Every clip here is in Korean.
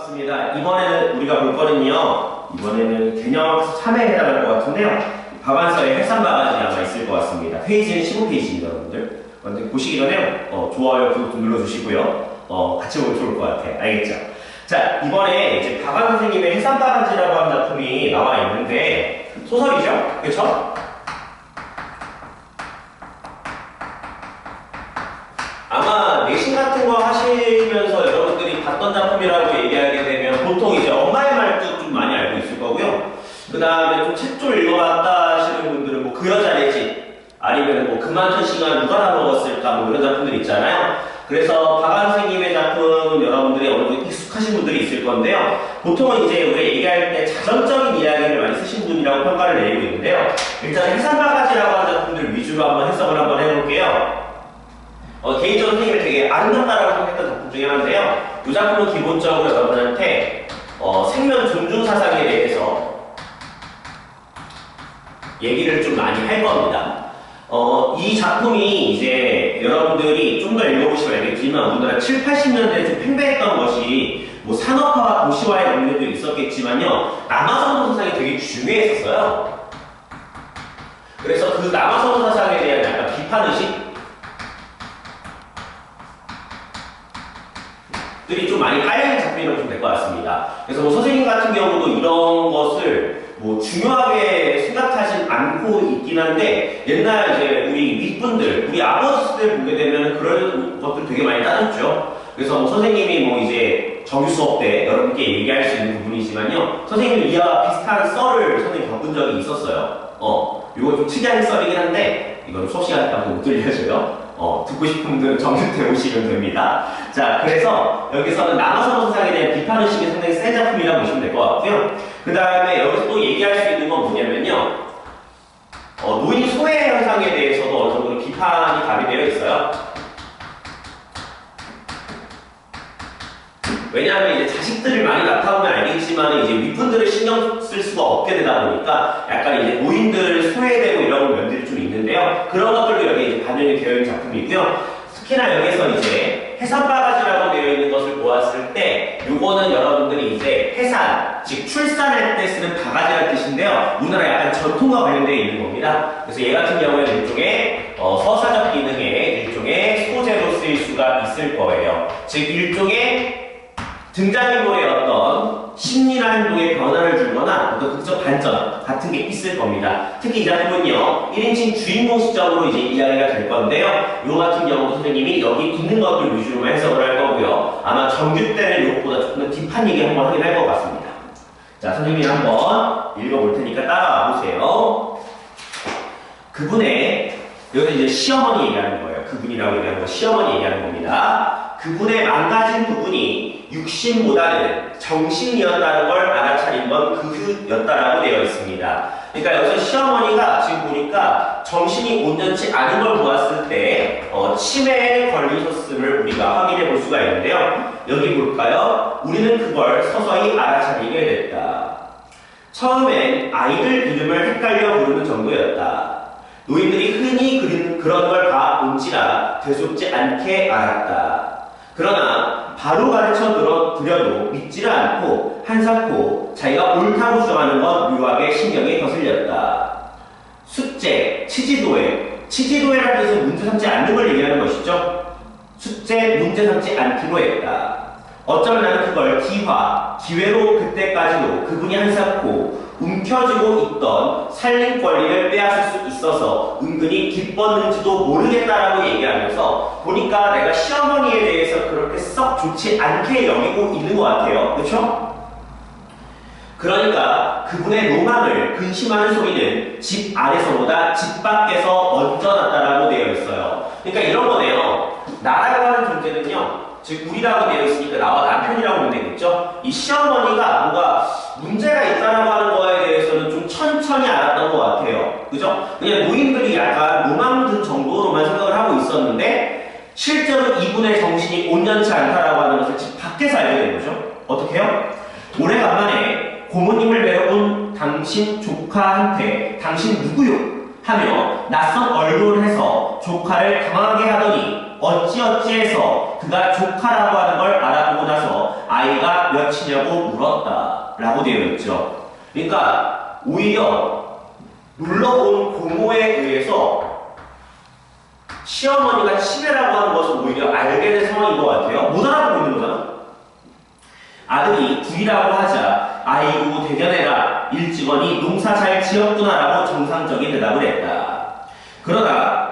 반갑습니다. 이번에는 우리가 볼 거는요, 이번에는 개념학습 3회에 해당할 것 같은데요. 밥안서에 해산 바가지 아마 있을 것 같습니다. 페이지는 15페이지입니다, 여러분들. 먼저 보시기 전에 좋아요, 구독 좀 눌러주시고요. 같이 보면 좋을 것 같아요. 알겠죠? 자, 이번에 이제 박완 선생님의 해산 바가지라고 하는 작품이 나와 있는데 소설이죠? 그렇죠? 아마 내신 같은 거 하시면서 여러분들이 봤던 작품이라고 얘기하게 되면 보통 이제 엄마의 말뜻 좀 많이 알고 있을 거고요. 그 다음에 좀 책 좀 읽어봤다 하시는 분들은 뭐 그 여자의 집, 아니면 뭐 그만둔 시간 누가 다 먹었을까 뭐 이런 작품들 있잖아요. 그래서 박완 선생님의 작품 여러분들이 어느 정도 익숙하신 분들이 있을 건데요. 보통은 이제 우리가 얘기할 때 자전적인 이야기를 많이 쓰신 분이라고 평가를 내리고 있는데요. 일단 해산바가지라고 하는 작품들 위주로 한번 해석을 한번 해볼게요. 개인적으로 선생님이 되게 아름답다라고 생각했던 작품 중에 하나인데요. 이 작품은 기본적으로 여러분한테 생명 존중 사상에 대해서 얘기를 좀 많이 할 겁니다. 이 작품이 이제 여러분들이 좀 더 읽어보시면 알겠지만 우리나라 7, 80년대에 좀 팽배했던 것이 뭐 산업화와 도시화의 문제도 있었겠지만요. 남아선호 사상이 되게 중요했었어요. 그래서 그 남아선호 사상에 대한 약간 비판의식 들이 좀 많이 깔려있는 작품이라고 보시면 될 것 같습니다. 그래서 뭐 선생님 같은 경우도 이런 것을 뭐 중요하게 생각하진 않고 있긴 한데 옛날 이제 우리 윗분들, 우리 아버지 시대를 보게 되면 그런 것들 되게 많이 따졌죠. 그래서 뭐 선생님이 뭐 이제 정규 수업 때 여러분께 얘기할 수 있는 부분이지만요. 선생님이 이와 비슷한 썰을 선생님 겪은 적이 있었어요. 이거 좀 특이한 썰이긴 한데 이건 수업 시간에 한번 못 들려줘요. 듣고 싶은 분들은 정주태 오시면 됩니다. 자, 그래서 여기서는 남아선호 사상에 대한 비판의식이 상당히 센 작품이라고 보시면 될 것 같고요. 그 다음에 여기서 또 얘기할 수 있는 건 뭐냐면요. 노인 소외 현상에 대해서도 어느 정도 비판이 가미되어 있어요. 왜냐하면 이제 자식들을 많이 낳다 보면 알겠지만 이제 윗분들을 신경 쓸 수가 없게 되다 보니까 약간 이제 노인들 소외되고 이런 면들이 좀 있는데요. 그런 것들도 여기 이제 반영이 되어 있는 작품이고요. 특히나 여기서 이제 해산바가지라고 되어 있는 것을 보았을 때 요거는 여러분들이 이제 해산, 즉 출산할 때 쓰는 바가지라는 뜻인데요. 우리나라 약간 전통과 관련되어 있는 겁니다. 그래서 얘 같은 경우에는 일종의 서사적 기능의 일종의 소재로 쓰일 수가 있을 거예요. 즉 일종의 등장인물의 어떤 심리나 행동에 변화를 주거나 어떤 극적 반전 같은 게 있을 겁니다. 특히 이 작품은요, 1인칭 주인공 시점으로 이제 이야기가 될 건데요. 요 같은 경우도 선생님이 여기 있는 것들 위주로만 해석을 할 거고요. 아마 정규 때는 이것보다 조금 더 딥한 얘기 한번 하긴 할 것 같습니다. 자, 선생님이 한번 읽어볼 테니까 따라와 보세요. 그분의, 여기서 이제 시어머니 얘기하는 거예요. 그분이라고 얘기하는 거, 시어머니 얘기하는 겁니다. 그분의 망가진 부분이 육신보다는 정신이었다는 걸 알아차린 건 그 후였다라고 되어 있습니다. 그러니까 여기서 시어머니가 지금 보니까 정신이 온전치 않은 걸 보았을 때 치매에 걸리셨음을 우리가 확인해 볼 수가 있는데요. 여기 볼까요? 우리는 그걸 서서히 알아차리게 됐다. 처음엔 아이들 이름을 헷갈려 부르는 정도였다. 노인들이 흔히 그런 걸 봐온지라 되속지 않게 알았다. 그러나 바로 가르쳐 드려도 믿지를 않고 한사코 자기가 옳다고 주장하는 건 묘하게 신경이 거슬렸다. 숙제, 치지도회라는 뜻은 문제 삼지 않는 걸 얘기하는 것이죠. 숙제, 문제 삼지 않기로 했다. 어쩌면 나는 그걸 기회로 그때까지도 그분이 한사코 움켜쥐고 있던 살림 권리를 빼앗을 수 있어서 은근히 기뻤는지도 모르겠다라고 얘기하면서 보니까 내가 시어머니에 대해서 그렇게 썩 좋지 않게 여기고 있는 것 같아요. 그렇죠? 그러니까 그분의 로망을 근심하는 소리는 집 안에서보다 집 밖에서 먼저 났다라고 되어 있어요. 그러니까 이런 거네요. 나라고 하는 존재는요, 즉 우리라고 되어 있으니까 나와 남편이라고 보면 되겠죠. 이 시어머니가 뭔가 문제가 있다라고 하는 거에 대해서는 좀 천천히 알았던 것 같아요. 그죠? 그냥 노인들이 약간 로망 든 정도로만 생각을 하고 있었는데 실제로 이분의 정신이 온전치 않다라고 하는 것을 집 밖에서 알게 된 거죠. 어떻게 해요? 오래간만에 고모님을 뵈러 온 당신 조카한테 당신 누구요? 하며 낯선 얼굴을 해서 조카를 당황하게 하더니 어찌어찌해서 그가 조카라고 하는 걸 알아보고 나서 아이가 몇이냐고 물었다 라고 되어 있죠. 그러니까 오히려 놀러온 고모에 의해서 시어머니가 치매라고 하는 것을 오히려 알게 된 상황인 것 같아요. 못 알아보고 있는 거잖아. 아들이 둘이라고 하자 아이고 대견해라 일찍언니 농사 잘 지었구나라고 정상적인 대답을 했다. 그러다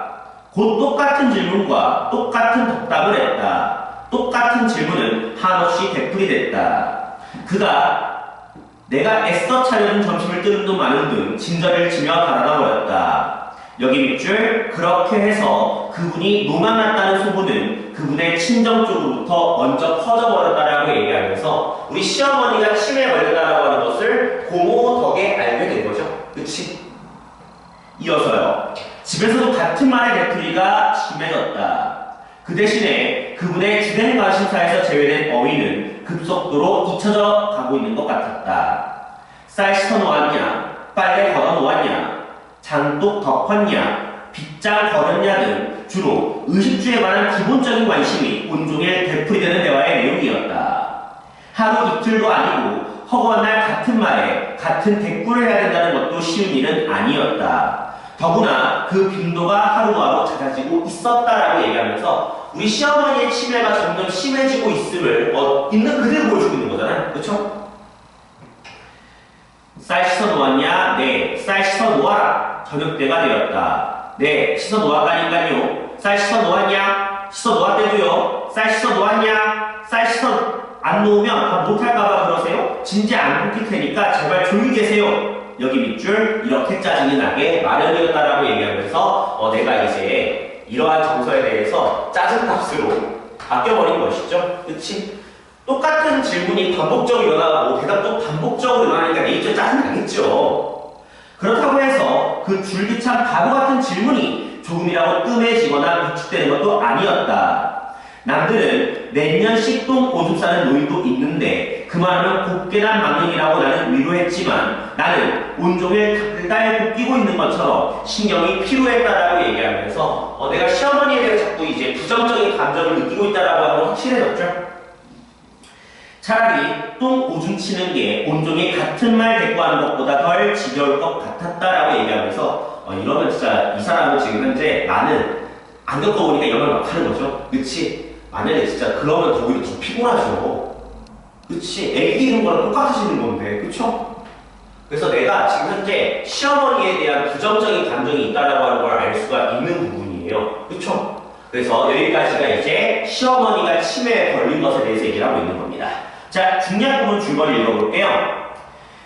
곧 똑같은 질문과 똑같은 답답을 했다. 똑같은 질문은 한없이 되풀이됐다. 그가 내가 애써 차려준 점심을 뜨는 둥 마는 둥 진저리를 치며 달아나 버렸다. 여기 밑줄 그렇게 해서 그분이 노망났다는 소문은 그분의 친정 쪽으로부터 먼저 퍼져버렸다라고 얘기하면서 우리 시어머니가 치매에 걸렸다라고 하는 것을 고모 덕에 알게 된 거죠. 그치? 이어서요. 집에서도 같은 말의 되풀이가 심해졌다. 그 대신에 그분의 주된 관심사에서 제외된 어휘는 급속도로 잊혀져 가고 있는 것 같았다. 쌀 씻어 놓았냐? 빨래 걷어 놓았냐? 장독 덮었냐? 빗장 걸었냐 등 주로 의식주에 관한 기본적인 관심이 온종일 되풀이되는 대화의 내용이었다. 하루 이틀도 아니고 허구한 날 같은 말에 같은 대꾸를 해야 된다는 것도 쉬운 일은 아니었다. 더구나 그 빈도가 하루하루 잦아지고 있었다라고 얘기하면서 우리 시어머니의 치매가 점점 심해지고 있음을 있는 그대로 보여주고 있는 거잖아요. 그렇죠? 쌀 씻어 놓았냐? 네, 쌀 씻어 놓아라. 저녁 때가 되었다. 네, 씻어 놓았다니까요. 쌀 씻어 놓았냐? 씻어 놓았대도요. 쌀 씻어 놓았냐? 쌀 씻어 안 놓으면 못할까봐 그러세요? 진짜 안 끊길 테니까 제발 조용히 계세요. 여기 밑줄 이렇게 짜증이 나게 마련이었다라고 얘기하면서 내가 이제 이러한 정서에 대해서 짜증값으로 바뀌어버린 것이죠. 그치? 똑같은 질문이 반복적으로 일어나고 대답도 반복적으로 일어나니까 내 입장에 짜증나겠죠. 그렇다고 해서 그 줄기찬 바보 같은 질문이 조금이라도 뜸해지거나 위축되는 것도 아니었다. 남들은 몇 년씩 똥 오줌 싸는 노인도 있는데 그만하면 곱게난 망령이라고 나는 위로했지만 나는 온종일 달달 볶이고 있는 것처럼 신경이 피로했다라고 얘기하면서 내가 시어머니에 대해 자꾸 이제 부정적인 감정을 느끼고 있다라고 하는 건 확실해졌죠. 차라리 똥 오줌 치는 게 온종일 같은 말 대꾸하는 것보다 덜 지겨울 것 같았다라고 얘기하면서 이러면 진짜 이 사람은 지금 현재 나는 안 겪어보니까 이런 걸 막 하는 거죠. 그치? 만약에 진짜 그러면 더 오히려 더 피곤하죠. 그치? 애기 있는 거랑 똑같으시는 건데, 그쵸? 그래서 내가 지금 현재 시어머니에 대한 부정적인 감정이 있다라고 하는 걸 알 수가 있는 부분이에요. 그쵸? 그래서 여기까지가 이제 시어머니가 치매에 걸린 것에 대해서 얘기를 하고 있는 겁니다. 자, 중요한 부분 줄거리 읽어볼게요.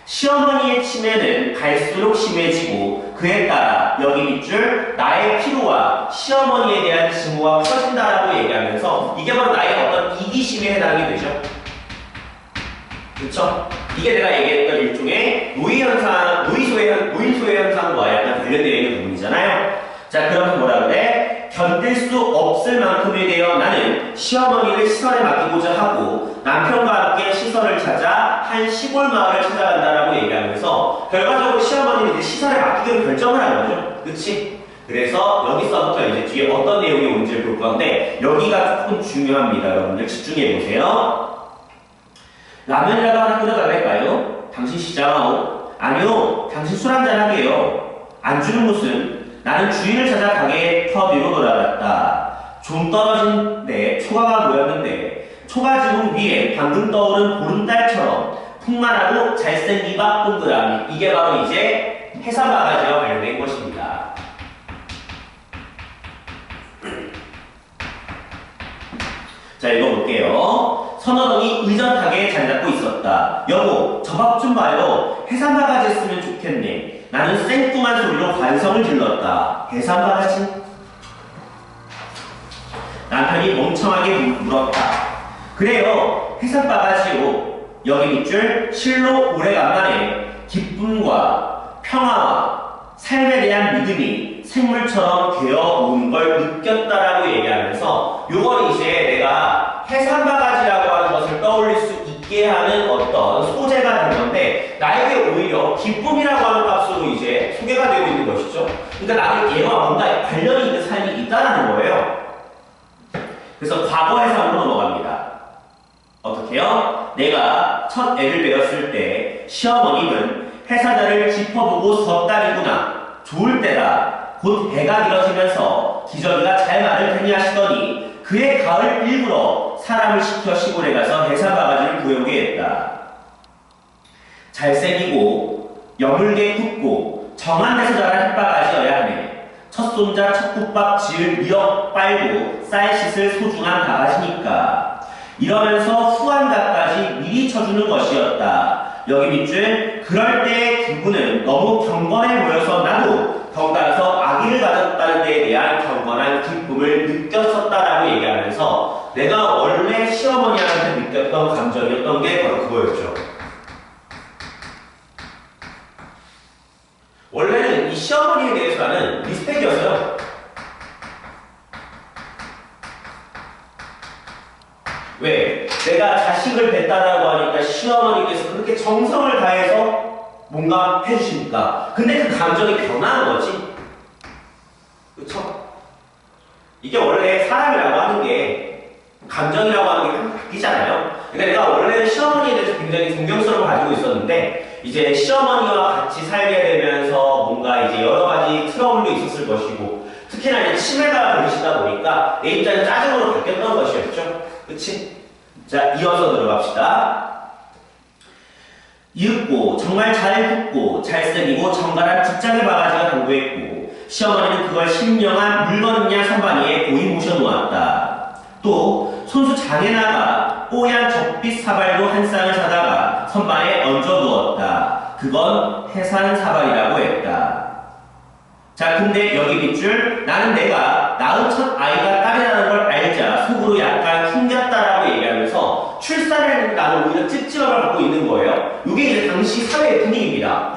시어머니의 치매는 갈수록 심해지고 그에 따라 여기 밑줄 나의 피로와 시어머니에 대한 증오가 커진다라고 얘기하면서 이게 바로 나의 어떤 이기심에 해당이 되죠. 그쵸? 이게 내가 얘기했던 일종의 노인소외 현상과 약간 관련되어 있는 부분이잖아요. 자, 그러면 뭐라 그래? 견딜 수 없을 만큼에 대해 나는 시어머니를 시설에 맡기고자 하고 남편과 함께 시설을 찾아 한 시골 마을을 찾아간다라고 얘기하면서 결과적으로 시어머니는 이제 시설에 맡기기로 결정을 한 거죠. 그치? 그래서 여기서부터 이제 뒤에 어떤 내용이 오는지를 볼 건데 여기가 조금 중요합니다. 여러분들 집중해 보세요. 라면이라도 하나 끓여달랄까요? 당신 시장하오? 아니요, 당신 술 한잔 하게요. 안주는 무슨? 나는 주인을 찾아 가게에 터 뒤로 돌아갔다. 좀 떨어진 데 초가가 모였는데 초가지붕 위에 방금 떠오른 보름달처럼 풍만하고 잘생기바 동그라미, 이게 바로 이제 해삼바가지와 관련된 것입니다. 자, 읽어볼게요. 선어덩이 의젓하게 잘 잡고 있었다. 여보, 저 밥 좀 봐요. 해삼바가지 했으면 좋겠네. 나는 생뚱한 소리로 관성을 질렀다. 해삼바가지? 남편이 멍청하게 물었다. 그래요, 해삼바가지요. 여기 밑줄 실로 오래간만에 기쁨과 평화와 삶에 대한 믿음이 생물처럼 되어오는 걸 느꼈다라고 얘기하면서 요걸 이제 내가 해삼바가지라고 하는 것을 떠올릴 수 있게 있게 하는 어떤 소재가 된 건데 나에게 오히려 기쁨이라고 하는 값으로 이제 소개가 되고 있는 것이죠. 그러니까 나는 얘와 뭔가 관련이 있는 삶이 있다는 거예요. 그래서 과거 해석으로 넘어갑니다. 어떻게요? 내가 첫 애를 배웠을 때 시어머님은 해사자를 짚어보고 섰다리구나. 좋을 때다. 곧 배가 길어지면서 기저귀가 잘 마를 테니 하시더니 그의 가을 일부러 사람을 시켜 시골에 가서 해사 바가지를 구해오게 했다. 잘생기고 여물게 굽고 정한 데서 자란 햇바가지여야 하네. 첫 손자 첫 국밥 지을 미역 빨고 쌀 씻을 소중한 바가지니까. 이러면서 후한가까지 미리 쳐주는 것이었다. 여기 밑줄 그럴 때의 기분은 너무 경건해 보여서 나도 덩달아서 아기를 가졌다는 데에 대한 경건한 기쁨을 느꼈었다라고 얘기하면서 내가 원래 시어머니한테 느꼈던 감정이었던 게 바로 그거였죠. 원래는 이 시어머니에 대해서 나는 리스펙이었어요. 왜? 내가 자식을 뵀다라고 하니까 시어머니께서 그렇게 정성을 다해서 뭔가 해주시니까. 근데 그 감정이 변하는 거지. 그쵸? 이게 원래 사람이라고 하는 게, 감정이라고 하는 게 항상 바뀌잖아요. 그러니까 내가 원래는 시어머니에 대해서 굉장히 존경스러움을 가지고 있었는데, 이제 시어머니와 같이 살게 되면서 뭔가 이제 여러 가지 트러블도 있었을 것이고, 특히나 이제 치매가 걸리시다 보니까 내 입장은 짜증으로 바뀌었던 것이었죠. 그치? 자, 이어서 들어갑시다. 이윽고 정말 잘 굽고 잘생기고 정갈한 직장의 바가지가 당도했고 시어머니는 그걸 신령한 물건이냐 선반위에 고이 모셔놓았다. 또 손수 장에나가 뽀얀 적빛 사발도 한 쌍을 사다가 선반에 얹어두었다. 그건 해산 사발이라고 했다. 자, 근데 여기 밑줄 나는 내가 낳은 첫 아이가 딸이라는 걸 알자 속으로 약간 힘겼다라고 얘기하면서 출산을 나는 오히려 찝찝함을 갖고 있는 거예요. 이게 이제 당시 사회의 분위기입니다.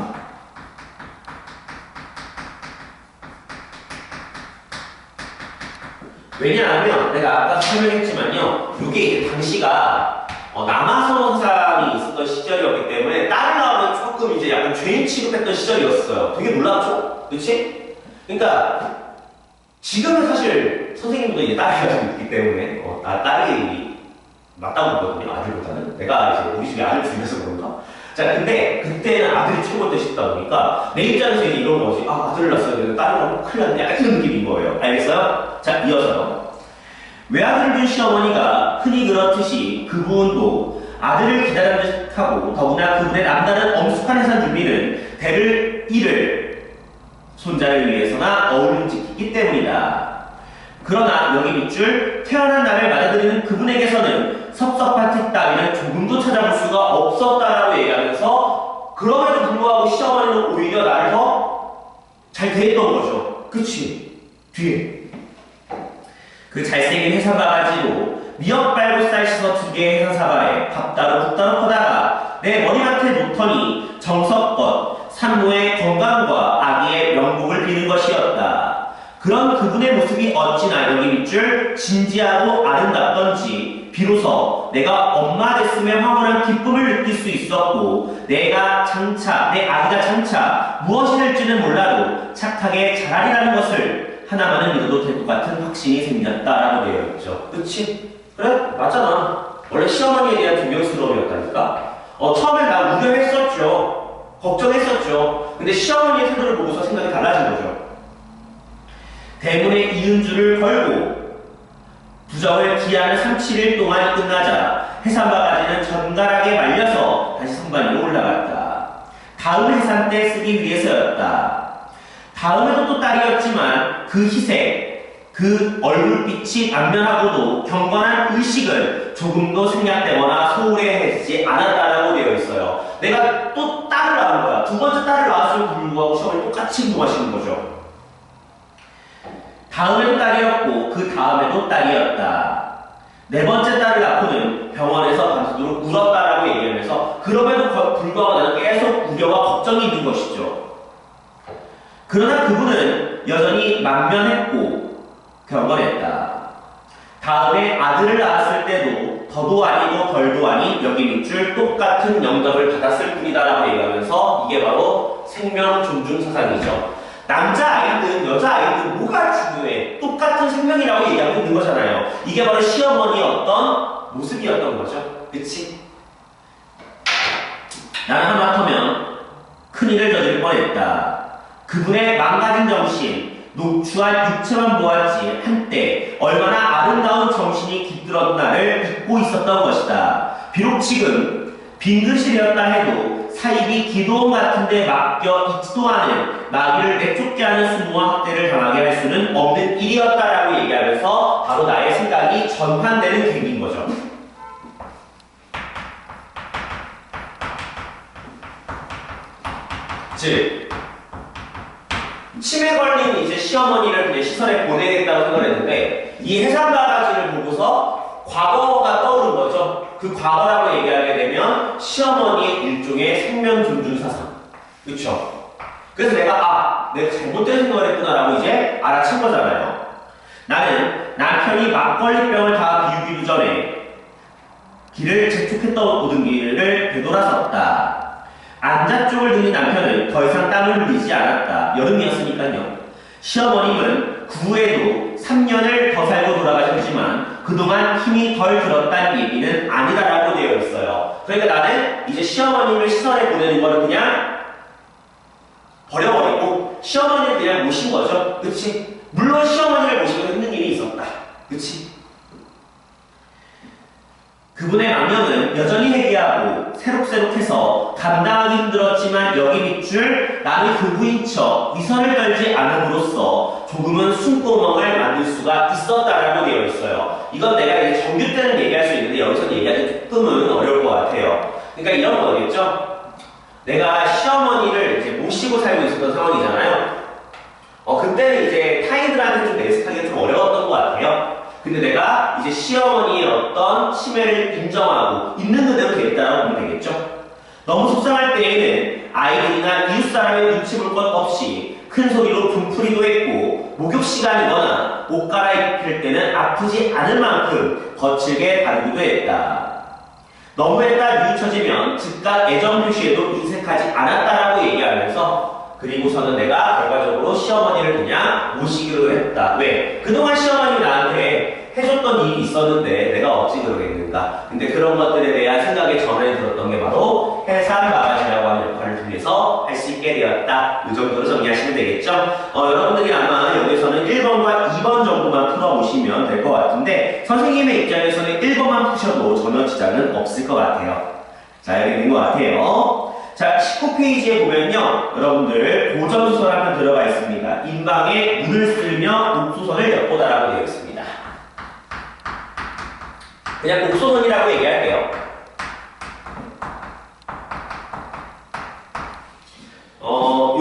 왜냐하면 내가 아까 설명했지만요, 이게 이제 당시가 남아선상이 있었던 시절이었기 때문에 딸을 낳으면 조금 이제 약간 죄인 취급했던 시절이었어요. 되게 놀랍죠? 그치? 그러니까 지금은 사실 선생님도 이제 딸이 가지고 있기 때문에 딸이 맞다고 보거든요. 아들보다는. 내가 이제 우리 집에 아들 줄여서 그런가? 자, 근데 그때는 아들이 최고였던 시기다 보니까 내 입장에서 이제 이런 거지. 아, 아들을 낳았어야 되는데 딸을 낳고 큰일 났네. 약간 이런 느낌인 거예요. 알겠어요? 자, 이어서요. 외아들을 둔 시어머니가 흔히 그렇듯이 그분도 아들을 기다리는 듯 하고 더구나 그분의 남다른 엄숙한 해산 준비는 대를 이를 손자를 위해서나 어울림 지키기 때문이다. 그러나 여기 밑줄 태어난 나를 맞아들이는 그분에게서는 섭섭한 틱 따위는 조금도 찾아볼 수가 없었다라고 얘기하면서 그럼에도 불구하고 시어머니는 오히려 나를 더 잘 대했던 거죠. 그치? 뒤에 그 잘생긴 해사바가지로 미역 빨고 쌀 씻어 2개의 해사바에 밥 따로 국 따로 퍼다가 내 머리맡에 놓더니 정석껏 산모의 건강과 아기의 명복을 비는 것이었다. 그런 그분의 모습이 어찌나 여기 밑줄 진지하고 아름답던지 비로소 내가 엄마 됐음에 황홀한 기쁨을 느낄 수 있었고 내가 장차, 내 아기가 장차 무엇이 될지는 몰라도 착하게 자라리라는 것을 하나만은 믿어도 될 것 같은 확신이 생겼다라고 되어 있죠. 그치? 그래? 맞잖아. 원래 시어머니에 대한 존경스러움이었다니까? 처음에 나 우려했었죠. 걱정했었죠. 근데 시어머니의 태도를 보고서 생각이 달라진 거죠. 대문에 이은주를 걸고 부적을 기한을 37일 동안이 끝나자 해산바가지는 전갈하게 말려서 다시 선반 위로 올라갔다. 다음 해산 때 쓰기 위해서였다. 다음에도 또 딸이었지만 그 희색, 그 얼굴빛이 안면하고도 경건한 의식을 조금도 생략되거나 소홀해하지 않았다라고 되어 있어요. 내가 또 딸을 낳은 거야. 두 번째 딸을 낳았음에도 불구하고 시험을 똑같이 행동하시는 거죠. 다음에도 딸이었고 그 다음에도 딸이었다. 네 번째 딸을 낳고는 병원에서 밤새도록 울었다라고 얘기하면서 그럼에도 불구하고 나는 계속 우려와 걱정이 있는 것이죠. 그러나 그분은 여전히 만면했고 경건했다. 다음에 아들을 낳았을 때도 더도 아니고 덜도 아닌 여기 밑줄 똑같은 영접을 받았을 뿐이다라고 얘기하면서 이게 바로 생명 존중 사상이죠. 남자아이든 여자아이든 뭐가 중요해? 똑같은 생명이라고 얘기하고 있는 거잖아요. 이게 바로 시어머니의 어떤 모습이었던 거죠. 그치? 나는 하마터면 큰일을 저지를 뻔했다. 그분의 망가진 정신, 녹추한 육체만 보았지 한때 얼마나 아름다운 정신이 깃들었던 나를 잊고 있었던 것이다. 비록 지금 빈글실이었다 해도 사입이 기도원 같은 데 맡겨 있지도 않은 마귀를 내쫓게 하는 수모와 학대를 당하게 할 수는 없는 일이었다라고 얘기하면서 바로 나의 생각이 전환되는 계기인 거죠. 즉 치매 걸린 이제 시어머니를 그냥 시설에 보내겠다고 생각했는데 이 해상바가지를 보고서 과거가 떠오른 거죠. 그 과거라고 얘기하게 되면 시어머니의 일종의 생명 존중 사상. 그쵸? 그래서 내가 잘못된 생각을 했구나라고 이제 알아챈 거잖아요. 나는 남편이 막걸리병을 다 비우기도 전에 길을 재촉했던 모든 길을 되돌아섰다. 안자 쪽을 드는 남편은 더 이상 땀을 흘리지 않았다. 여름이었으니까요. 시어머님은 그 후에도 3년을 더 살고 돌아가셨지만 그동안 힘이 덜 들었다는 얘기는 아니다라고 되어 있어요. 그러니까 나는 이제 시어머님을 시설에 보내는 거는 그냥 버려버리고 시어머니를 그냥 모신 거죠. 그치? 물론 시어머니를 모시고 힘든 일이 있었다. 그치? 그분의 망령은 여전히 회개하고 새록새록해서 감당하기 힘들었지만 여기 밑줄 나는 그부인 척 위선을 떨지 않음으로써 조금은 숨구멍을 만들 수가 있었다라고 되어 있어요. 이건 내가 이제 정규 때는 얘기할 수 있는데 여기서 얘기하기 조금은 어려울 것 같아요. 그러니까 이런 거겠죠. 내가 시어머니를 이제 모시고 살고 있었던 상황이잖아요. 그때는 이제 타인들한테 좀 내색하기가 좀 어려웠던 것 같아요. 근데 내가 이제 시어머니의 어떤 치매를 인정하고 있는 그대로 되겠다라고 보면 되겠죠. 너무 속상할 때에는 아이들이나 이웃사람의 눈치 볼 것 없이 큰 소리로 분풀이도 했고 목욕 시간이거나 옷 갈아입힐 때는 아프지 않을 만큼 거칠게 다루기도 했다. 너무했다 뉘우쳐지면 즉각 애정 표시에도 인색하지 않았다라고 얘기하면서 그리고서는 내가 결과적으로 시어머니를 그냥 모시기로 했다. 왜? 그동안 시어머님이 나한테 해줬던 일이 있었는데 내가 어찌 그러겠는가. 근데 그런 것들에 대한 생각의 전환이 들었던 게 바로 해산바가지라고 하는 역할을 통해서 할 수 있게 되었다. 이 정도로 정리하시면 되겠죠? 여러분들이 아마 여기서는 1번과 2번 정도만 풀어보시면 될 것 같은데 선생님의 입장에서는 1번만 푸셔도 전혀 지장은 없을 것 같아요. 자, 여기 있는 것 같아요. 자, 19페이지에 보면요. 여러분들 고전소설 한 편 들어가 있습니다. 인방에 문을 쓸며 옥소선을 엿보다라고 되어 있습니다. 그냥 옥소선이라고 얘기할게요.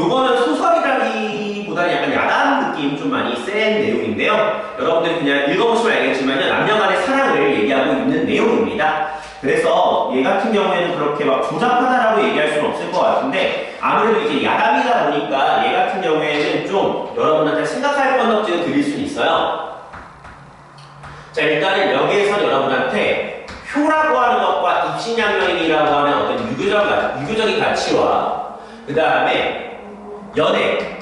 요거는 소설이라기보다는 약간 야담 느낌 좀 많이 센 내용인데요. 여러분들이 그냥 읽어보시면 알겠지만요. 남녀간의 사랑을 얘기하고 있는 내용입니다. 그래서 얘 같은 경우에는 그렇게 막 조잡하다라고 얘기할 수는 없을 것 같은데 아무래도 이제 야담이다 보니까 얘 같은 경우에는 좀 여러분한테 생각할 건덕지를 드릴 수는 있어요. 자, 일단은 여기에서 여러분한테 효라고 하는 것과 입신양명이라고 하는 어떤 유교적인 가치와 그 다음에 연애,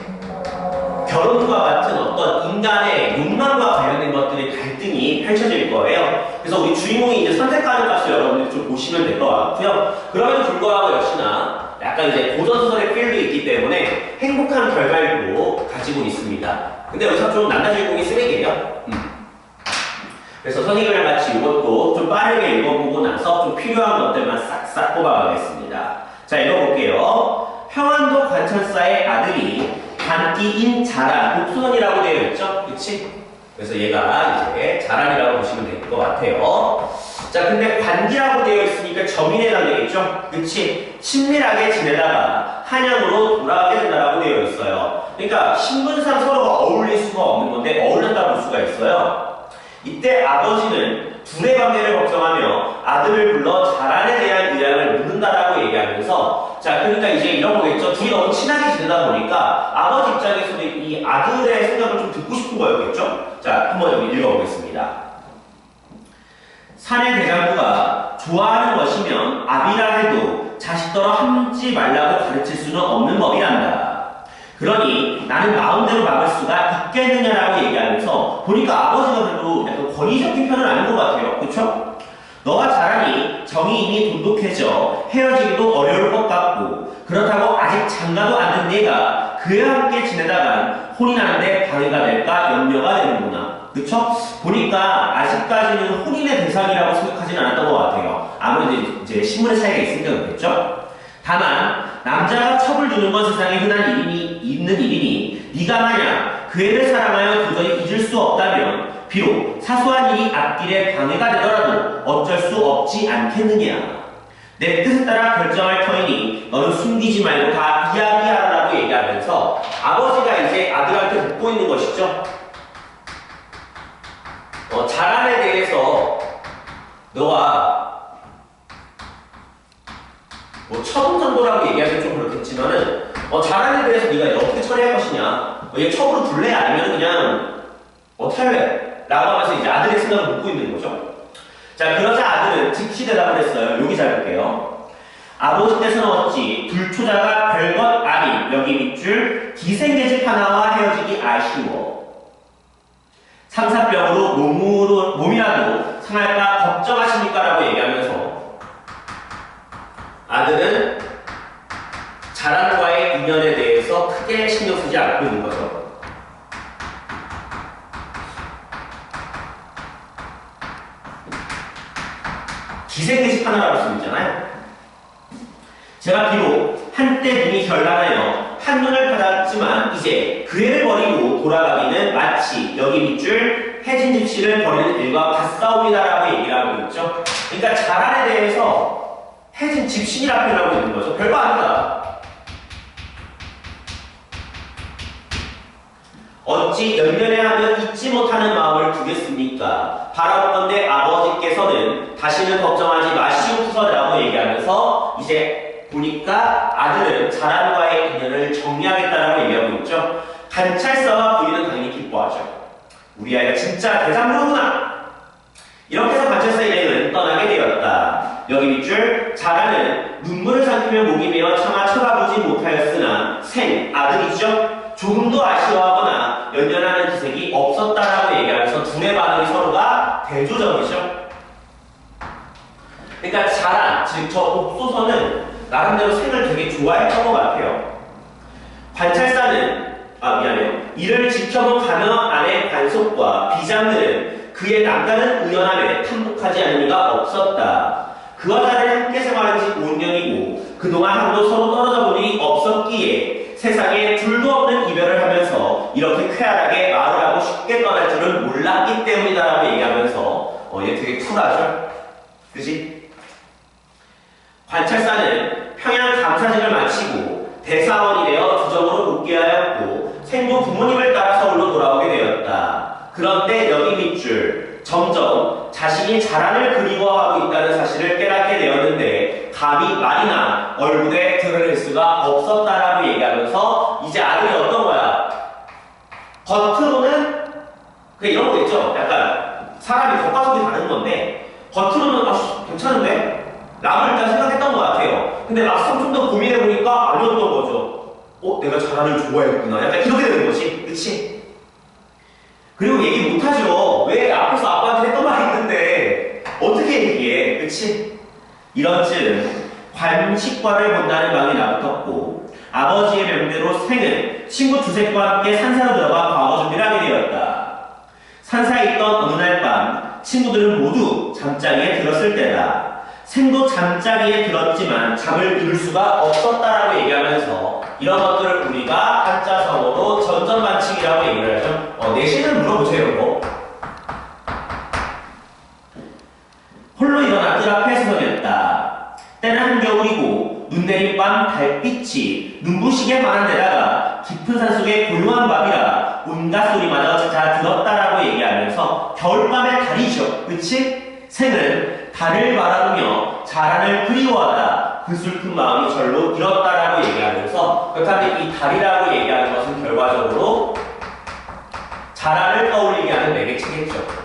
결혼과 같은 어떤 인간의 욕망과 관련된 것들의 갈등이 펼쳐질 거예요. 그래서 우리 주인공이 이제 선택하는 값을 여러분들이 좀 보시면 될 것 같고요. 그럼에도 불구하고 역시나 약간 이제 고전소설의 필도 있기 때문에 행복한 결말도 가지고 있습니다. 근데 여기서 좀 남자 주인공이 쓰레기예요. 그래서 선생님이랑 같이 이것도 좀 빠르게 읽어보고 나서 좀 필요한 것들만 싹싹 뽑아가겠습니다. 자, 읽어볼게요. 평안도 관천사의 아들이 단기인 자란, 옥소선이라고 되어 있죠? 그치? 그래서 얘가 이제 자란이라고 보시면 될 것 같아요. 자, 근데 관기라고 되어 있으니까 점인에 해당되겠죠? 그치? 친밀하게 지내다가 한양으로 돌아가게 된다라고 되어 있어요. 그러니까 신분상 서로가 어울릴 수가 없는 건데 어울린다고 볼 수가 있어요. 이때 아버지는 둘의 관계를 걱정하며 아들을 불러 자란에 대한 의향을 묻는다라고 얘기하면서 자, 그러니까 이제 이런 거겠죠. 둘이 너무 친하게 지내다 보니까 아버지 입장에서는 이 아들의 생각을 좀 듣고 싶은 거였겠죠. 자, 한번 여기 읽어보겠습니다. 사내 대장부가 좋아하는 것이면 압이라 해도 자식더러 함지 말라고 가르칠 수는 없는 법이란다. 그러니 나는 마음대로 막을 수가 있겠느냐라고 얘기하면서 보니까 아버지가 그래도 약간 권위적인 편은 아닌 것 같아요. 그쵸? 너가 자라니 정이 이미 돈독해져 헤어지기도 어려울 것 같고 그렇다고 아직 장가도 안 든 내가 그와 함께 지내다간 혼이 나는데 방해가 될까 염려가 되는구나. 그쵸? 보니까 아직까지는 혼인의 대상이라고 생각하지는 않았던 것 같아요. 아무래도 이제 신분의 차이가 있으니까 그렇겠죠? 다만 남자가 첩을 주는 건 세상에 흔한 있는 일이니 네가 만약 그 애를 사랑하여 도저히 잊을 수 없다면 비록 사소한 일이 앞길에 방해가 되더라도 어쩔 수 없지 않겠느냐. 내 뜻에 따라 결정할 터이니 너는 숨기지 말고 다 이야기하라고 얘기하면서 아버지가 이제 아들한테 묻고 있는 것이죠. 자란에 대해서 너가 처분 정도라고 얘기하기는 좀 그렇겠지만은 자란에 대해서 네가 어떻게 처리할 것이냐. 얘 첩으로 둘래? 아니면 그냥 어떻게 할래? 라고 하면서 이제 아들의 생각을 묻고 있는 거죠. 자, 그러자 아들은 즉시 대답을 했어요. 여기 잘 볼게요. 아버지 께서는 어찌 불초자가 별것 아닌 여기 밑줄 기생계집 하나와 헤어지기 아쉬워. 상사병으로 몸이라도 상할까 걱정하십니까? 라고 얘기하면서 아들은 자란과의 인연에 대해서 크게 신경 쓰지 않고 있는 거죠. 기생계집 하나라고 할 수 있잖아요. 제가 비록 한때 눈이 결란하여 한눈을 받았지만 이제 그 애를 버리고 돌아가기는 마치 여기 밑줄 혜진 집시를 버리는 일과 같사옵니다라고 얘기를 하고 있죠. 그러니까 자란에 대해서 혜진 집신이라고 표현하고 있는 거죠. 별거 아니다. 어찌 연연해하면 잊지 못하는 마음을 두겠습니까? 바라보건대 아버지께서는 다시는 걱정하지 마시옵소서라고 얘기하면서 이제 보니까 아들은 자란과의 인연을 정리하겠다라고 얘기하고 있죠. 관찰사와 부인은 당연히 기뻐하죠. 우리 아이가 진짜 대장부로구나. 이렇게 해서 관찰사 일행은 떠나게 되었다. 여기 밑줄 자란은 눈물을 삼키며 목이 메어 차마 쳐다보지 못하였으나 생 아들이죠. 조금도 아쉬워하거나 연연하는 기색이 없었다라고 얘기하면서 둘의 반응이 서로가 대조적이죠. 그러니까 자란, 즉 저 옥소서는 나름대로 생을 되게 좋아했던 것 같아요. 관찰사는 이를 지켜본 가면 안의 관속과 비장들은 그의 남다른 의연함에 탐복하지 않은 이가 없었다. 그와 자를 함께 생활한 지 5년이고 그동안 한도 서로 떨어져 본 일이 없었기에 세상에 둘도 없는 이별을 하면서 이렇게 쾌활하게 말을 하고 쉽게 떠날 줄은 몰랐기 때문이다라고 얘기하면서 얘 되게 쿨하죠? 그지? 관찰사는 평양 감사직을 마치고 대사원이 되어 주정으로 복귀하였고 생후 부모님을 따라 서울로 돌아오게 되었다. 그런데 여기 밑줄 점점 자신이 자란을 그리워하고 있다는 사실을 깨닫게 되었는데 감히 말이나 얼굴에 드러낼 수가 없었다라고 얘기하면서 이제 아들이 어떤 거야? 겉으로는 그래 이런 거 있죠? 약간 사람이 겉과 속이 다른 건데 겉으로는 괜찮은데? 라고 일단 생각했던 것 같아요. 근데 막상 좀 더 고민해보니까 아니었던 거죠. 내가 자란을 좋아했구나. 약간 이렇게 되는 거지. 그치? 그리고 얘기 못하죠. 왜 앞에서 아빠한테 했던 말이 있는데 어떻게 얘기해? 그치? 이런 즈음 관식과를 본다는 마음이 나붙었고 아버지의 명대로 생은 친구 두셋과 함께 산사로 들어가 과거 준비를 하게 되었다. 산사에 있던 어느 날 밤 친구들은 모두 잠자리에 들었을 때다. 생도 잠자리에 들었지만 잠을 이룰 수가 없었다라고 얘기하면서 이런 것들을 우리가 한자성어로 전전반칙이라고 얘기를 하죠. 내신을 물어보세요. 이거. 홀로 일어나 뜰 앞에 서성였다. 때는 한겨울이고 눈 내린 밤 달빛이 눈부시게 많은 데다가 깊은 산속의 고요한 밤이라 온갖 소리마저 다 들었다라고 얘기하면서 겨울밤의 달이죠. 그치? 새는 달을 바라보며 자란을 그리워하다. 그 슬픈 마음이 절로 잃었다라고 얘기하면서 그렇다면 이 달이라고 얘기하는 것은 결과적으로 자란을 떠올리게 하는 매개체겠죠.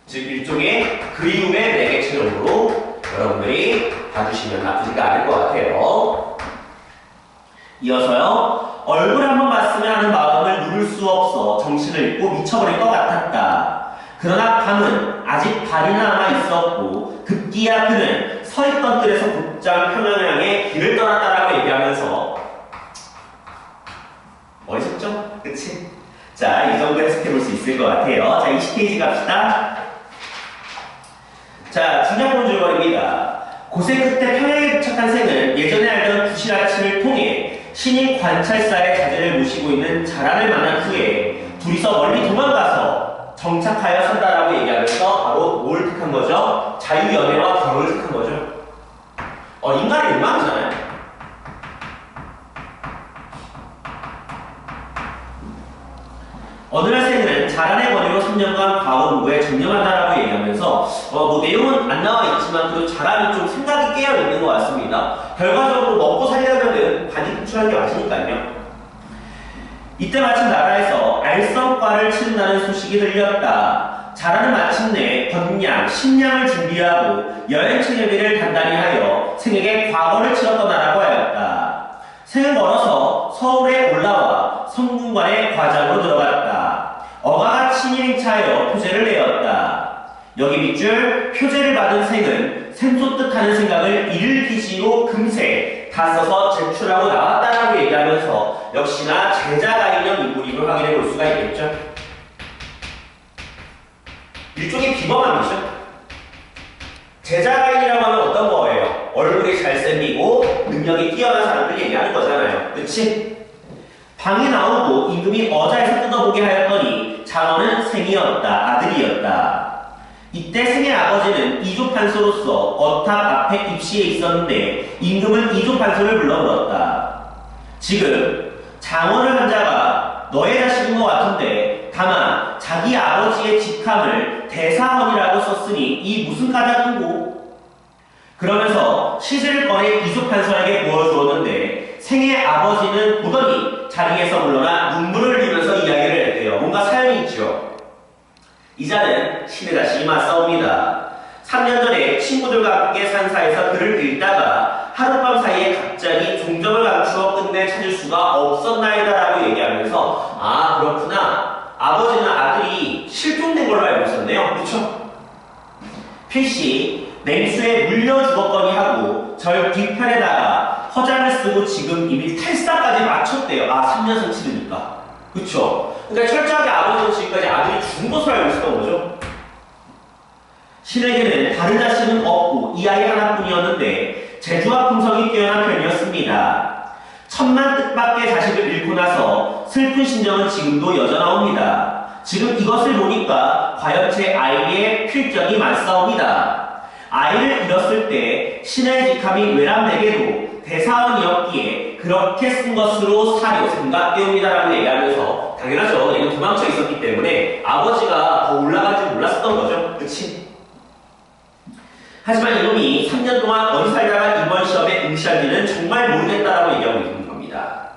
즉 일종의 그리움의 매개체적으로 여러분들이 봐주시면 나쁘지가 않을 것 같아요. 이어서요. 얼굴 한번 봤으면 하는 마음을 누를 수 없어 정신을 잃고 미쳐버릴 것 같았다. 그러나 밤은 아직 발이 남아 있었고 급기야 그는 서 있던 뜰에서 곧장 평양을 향해 길을 떠났다라고 얘기하면서 멋있었죠? 그치? 자, 이 정도 해석해 볼 수 있을 것 같아요. 자, 20페이지 갑시다. 자, 중요한 줄거리입니다. 고생 끝에 평양에 도착한 새는 예전에 알던 구실아치를 통해 신인 관찰사의 자제를 모시고 있는 자란을 만난 후에 둘이서 멀리 도망가서 정착하여 산다라고 얘기하면서 바로 뭘 택한 거죠? 자유연애와 결혼을 택한 거죠. 인간의 욕망이잖아요. 어느 날 새는 자란의 권위로 3년간 과거 공부에 전념한다라고 얘기하면서 뭐 내용은 안 나와 있지만 그래도 자란이 좀 생각이 깨어 있는 것 같습니다. 결과적으로 먹고 살려면은 반이 분출하는 게 맞으니까요. 이때 마침 나라에서 알성과를 치른다는 소식이 들렸다. 자란은 마침내 건양, 식량을 준비하고 여행 책임비를 단단히 하여 생에게 과거를 치러 떠나라고 하였다. 생을 걸어서 서울에 올라와 성군관의 과장으로 들어갔다. 어가가 친일행차하여 표제를 내었다. 여기 밑줄 표제를 받은 생은 샘솟듯 하는 생각을 일기지로 금세 다 써서 제출하고 나왔다라고 얘기하면서 역시나 제자가인형 인물임을 확인해 볼 수가 있겠죠. 일종의 비범함이죠. 제자가인이라고 하면 어떤 거예요? 얼굴이 잘생기고 능력이 뛰어난 사람들 얘기하는 거잖아요. 그치? 방에 나오고 임금이 어자에서 뜯어보게 하였더니 장원은 생이었다. 아들이었다. 이때 생의 아버지는 이조판소로서 어탑 앞에 입시에 있었는데 임금은 이조판소를 불러물었다. 지금 장원을 한 자가 너의 자식인 것 같은데 다만 자기 아버지의 직함을 대사원이라고 썼으니 이 무슨 까닭인고? 그러면서 시세를 꺼내 이조판소에게 보여주었는데 생의 아버지는 보더니 자리에서 물러나 눈물을 흘리면서 이야기를 했대요. 뭔가 사연이 있죠. 이자는 신의 자식이 맞사옵니다. 3년 전에 친구들과 함께 산사에서 글을 읽다가 하룻밤 사이에 갑자기 종점을 감추어 끝내 찾을 수가 없었나이다라고 얘기하면서 아 그렇구나. 아버지는 아들이 실종된 걸로 알고 있었네요. 그렇죠? 필시 냉수에 물려 죽었거니 하고 절 뒤편에다가 허장을 쓰고 지금 이미 탈사까지 마쳤대요. 아 3년선 치르니까. 그쵸? 그러니까 철저하게 아버지는 지금까지 아들이 죽은 것으로 알고 있었던 거죠. 신에게는 다른 자식은 없고 이 아이 하나뿐이었는데 재주와 품성이 뛰어난 편이었습니다. 천만 뜻밖의 자식을 잃고 나서 슬픈 심정은 지금도 여전하옵니다. 지금 이것을 보니까 과연 제 아이의 필적이 많사옵니다. 아이를 잃었을 때 신의 직함이 외람되게도 대사원이었기에 그렇게 쓴 것으로 사료 생각되옵니다라고 얘기하면서 당연하죠. 얘는 도망쳐 있었기 때문에 아버지가 더 올라갈 줄 몰랐었던 거죠. 그치? 하지만 이놈이 3년 동안 어디 살다가 이번 시험에 응시할지는 정말 모르겠다라고 얘기하고 있는 겁니다.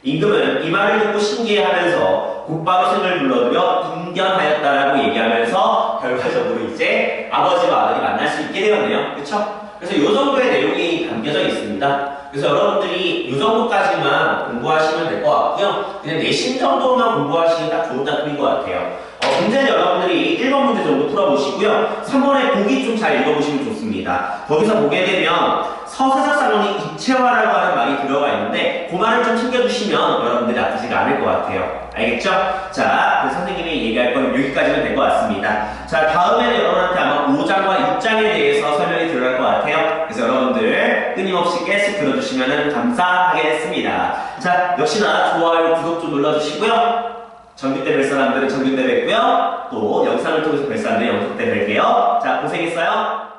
임금은 이 말을 듣고 신기해하면서 곧바로 생을 불러들여 인견하였다라고 얘기하면서 결과적으로 이제 아버지와 아들이 만날 수 있게 되었네요. 그쵸? 그래서 이 정도의 내용이 담겨져 있습니다. 그래서 여러분들이 이 정도까지만 공부하시면 될 것 같고요. 그냥 내신 정도만 공부하시기 딱 좋은 작품인 것 같아요. 문제는 여러분들이 1번 문제 정도 풀어보시고요. 3번에 보기 좀 잘 읽어보시면 좋습니다. 거기서 보게 되면 서사적 상황이 입체화라고 하는 말이 들어가 있는데 그 말을 좀 챙겨주시면 여러분들이 아프지가 않을 것 같아요. 알겠죠? 자, 선생님이 얘기할 건 여기까지면 될 것 같습니다. 자, 다음에는 여러분한테 아마 5장과 6장에 대해서 설명이 들어갈 것 같아요. 그래서 여러분들 끊임없이 계속 들어주시면 감사하겠습니다. 자, 역시나 좋아요, 구독 좀 눌러주시고요. 전교 때 뵐 사람들은 전교 때 뵙고요. 또 영상을 통해서 뵐 사람들은 영상 때 뵐게요. 자, 고생했어요.